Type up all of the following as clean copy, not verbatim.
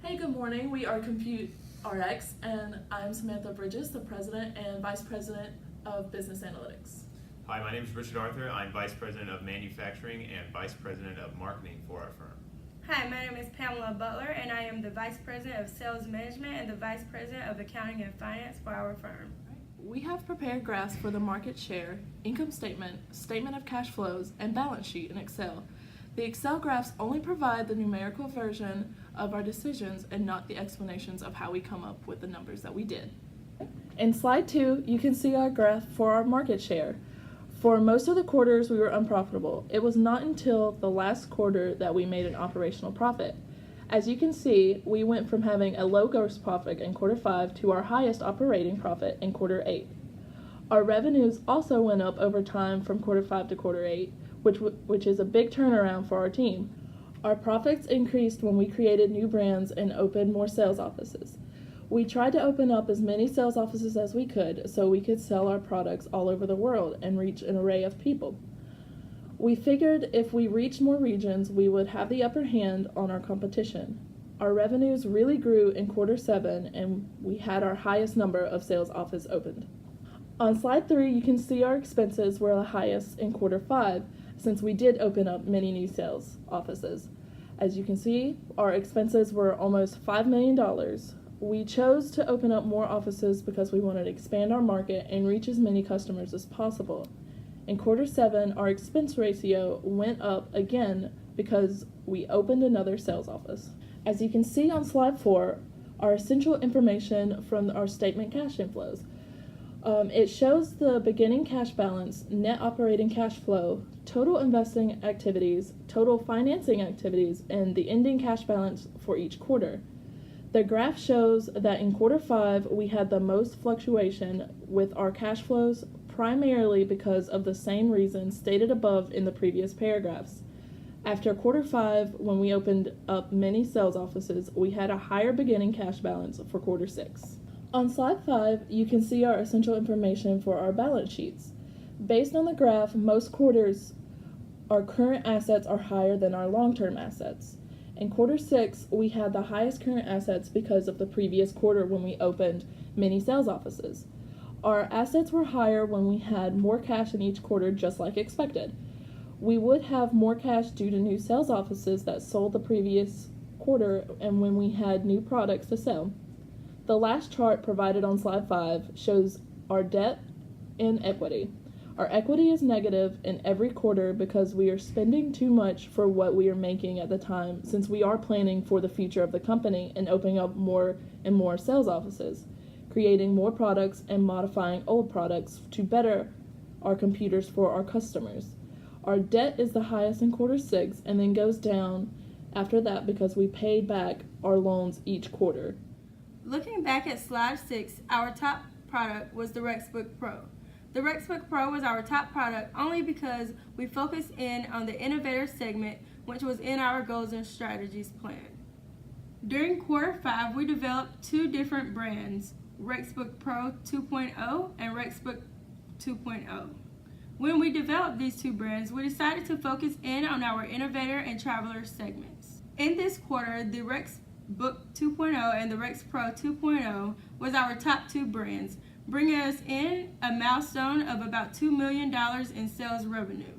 Hey, good morning. We are Compute RX, and I'm Samantha Bridges, the President and Vice President of Business Analytics. Hi, my name is Richard Arthur. I'm Vice President of Manufacturing and Vice President of Marketing for our firm. Hi, my name is Pamela Butler, and I am the Vice President of Sales Management and the Vice President of Accounting and Finance for our firm. We have prepared graphs for the market share, income statement, statement of cash flows, and balance sheet in Excel. The Excel graphs only provide the numerical version of our decisions and not the explanations of how we come up with the numbers that we did. In slide 2, you can see our graph for our market share. For most of the quarters, we were unprofitable. It was not until the last quarter that we made an operational profit. As you can see, we went from having a low gross profit in quarter 5 to our highest operating profit in quarter 8. Our revenues also went up over time from quarter 5 to quarter 8, which is a big turnaround for our team. Our profits increased when we created new brands and opened more sales offices. We tried to open up as many sales offices as we could so we could sell our products all over the world and reach an array of people. We figured if we reached more regions, we would have the upper hand on our competition. Our revenues really grew in quarter 7, and we had our highest number of sales offices opened. On slide 3, you can see our expenses were the highest in quarter 5, since we did open up many new sales offices. As you can see, our expenses were almost $5 million. We chose to open up more offices because we wanted to expand our market and reach as many customers as possible. In quarter 7, our expense ratio went up again because we opened another sales office. As you can see on slide 4, our essential information from our statement cash inflows. It shows the beginning cash balance, net operating cash flow, total investing activities, total financing activities, and the ending cash balance for each quarter. The graph shows that in quarter 5, we had the most fluctuation with our cash flows, primarily because of the same reasons stated above in the previous paragraphs. After quarter 5, when we opened up many sales offices, we had a higher beginning cash balance for quarter 6. On slide 5, you can see our essential information for our balance sheets. Based on the graph, most quarters, our current assets are higher than our long-term assets. In quarter 6, we had the highest current assets because of the previous quarter when we opened many sales offices. Our assets were higher when we had more cash in each quarter, just like expected. We would have more cash due to new sales offices that sold the previous quarter and when we had new products to sell. The last chart provided on slide 5 shows our debt and equity. Our equity is negative in every quarter because we are spending too much for what we are making at the time, since we are planning for the future of the company and opening up more and more sales offices, creating more products and modifying old products to better our computers for our customers. Our debt is the highest in quarter 6 and then goes down after that because we paid back our loans each quarter. Looking back at slide 6, our top product was the Rexbook Pro. The Rexbook Pro was our top product only because we focused in on the innovator segment, which was in our goals and strategies plan. During quarter 5, we developed 2 different brands, Rexbook Pro 2.0 and Rexbook 2.0. When we developed these 2 brands, we decided to focus in on our innovator and traveler segments. In this quarter, the Rexbook 2.0 and the Rex Pro 2.0 was our top 2 brands, bringing us in a milestone of about $2 million in sales revenue.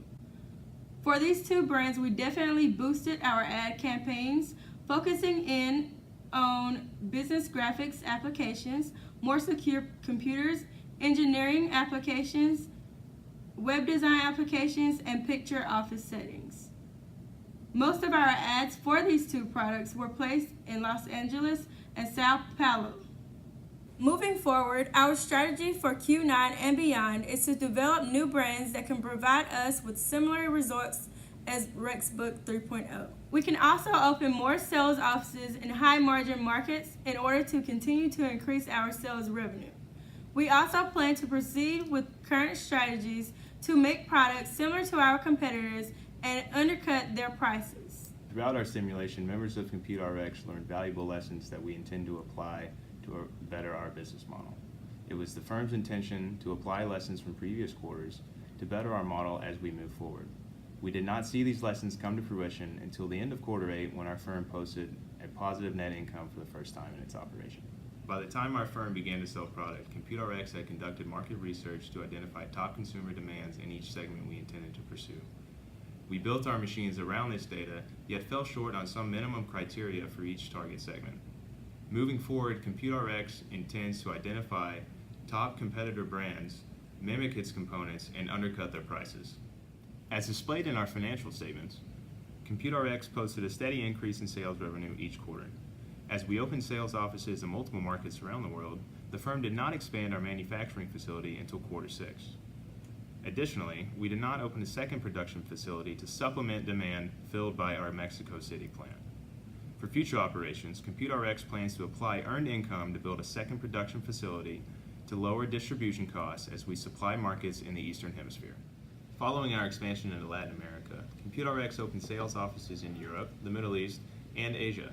For these 2 brands, we definitely boosted our ad campaigns, focusing in on business graphics applications, more secure computers, engineering applications, web design applications, and picture office settings. Most of our ads for these 2 products were placed in Los Angeles and Sao Paulo. Moving forward, our strategy for Q9 and beyond is to develop new brands that can provide us with similar results as Rexbook 3.0. We can also open more sales offices in high-margin markets in order to continue to increase our sales revenue. We also plan to proceed with current strategies to make products similar to our competitors and undercut their prices. Throughout our simulation, members of Compute RX learned valuable lessons that we intend to apply to better our business model. It was the firm's intention to apply lessons from previous quarters to better our model as we move forward. We did not see these lessons come to fruition until the end of quarter 8 when our firm posted a positive net income for the first time in its operation. By the time our firm began to sell product, ComputeRx had conducted market research to identify top consumer demands in each segment we intended to pursue. We built our machines around this data, yet fell short on some minimum criteria for each target segment. Moving forward, ComputeRx intends to identify top competitor brands, mimic its components, and undercut their prices. As displayed in our financial statements, ComputeRx posted a steady increase in sales revenue each quarter. As we opened sales offices in multiple markets around the world, the firm did not expand our manufacturing facility until quarter 6. Additionally, we did not open a second production facility to supplement demand filled by our Mexico City plant. For future operations, ComputeRx plans to apply earned income to build a second production facility to lower distribution costs as we supply markets in the Eastern Hemisphere. Following our expansion into Latin America, ComputeRx opened sales offices in Europe, the Middle East, and Asia.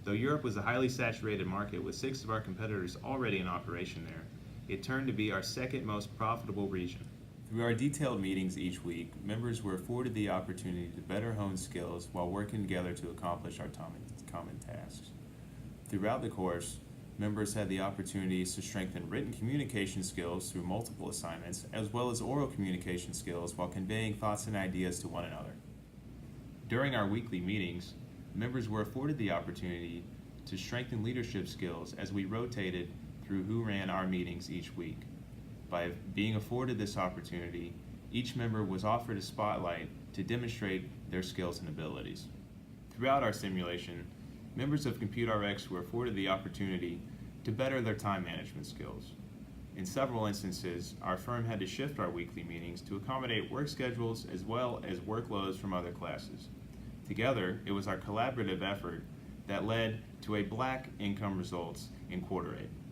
Though Europe was a highly saturated market with 6 of our competitors already in operation there, it turned to be our second most profitable region. Through our detailed meetings each week, members were afforded the opportunity to better hone skills while working together to accomplish our common tasks. Throughout the course, members had the opportunities to strengthen written communication skills through multiple assignments, as well as oral communication skills while conveying thoughts and ideas to one another. During our weekly meetings, members were afforded the opportunity to strengthen leadership skills as we rotated through who ran our meetings each week. By being afforded this opportunity, each member was offered a spotlight to demonstrate their skills and abilities. Throughout our simulation, members of ComputeRx were afforded the opportunity to better their time management skills. In several instances, our firm had to shift our weekly meetings to accommodate work schedules as well as workloads from other classes. Together, it was our collaborative effort that led to a black income results in quarter 8.